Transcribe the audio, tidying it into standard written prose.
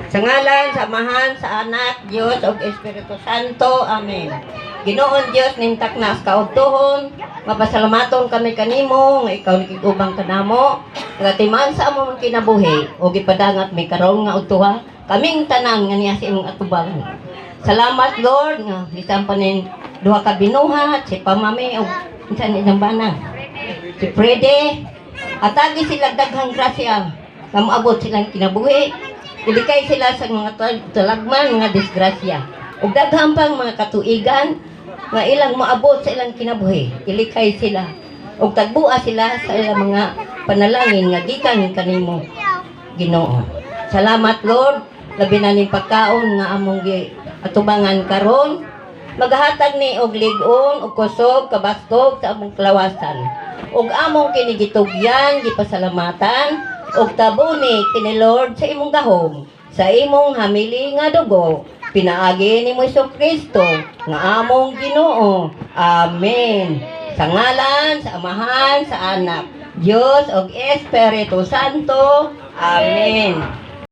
Sa ngalan, sa Amahan, sa Anak, Diyos ug Espiritu Santo. Amen. Ginoon Dios nimtak na sa kaugtuhon, mapasalamaton kami kanimo nga ikaw nikigubang kanamo. Nagatiman sa among kinabuhi ug gipadangat mi karon nga udtuha kaming tanan nga niya sa imong atubangan. Salamat Lord nga bisan pa nin duha ka binuhat si Pamami ug insan ilang bana. Si Frede atagi sila daghang grasya nga moabot silang kinabuhi. Ilikay sila sa mga talagman, mga disgrasya. Ug daghang pang mga katuigan nga ilang moabot sa ilang kinabuhi. Ilikay sila. Ug tagbua sila sa ilang mga panalangin nga gikan kanimo Ginoo. Salamat Lord, labi na ning pagkaon nga among atubangan karon. Maghatag ni og lig-on ug kusog kabastog sa among kalawasan. Ug among kinigitugyan gipasalamatan ug tabuni kini Lord sa imong gahom, sa imong hamili nga dugo, pinaagi ni Jesucristo nga among Ginoo. Amen. Sa ngalan, sa Amahan, sa Anak, Diyos ug Espiritu Santo. Amen.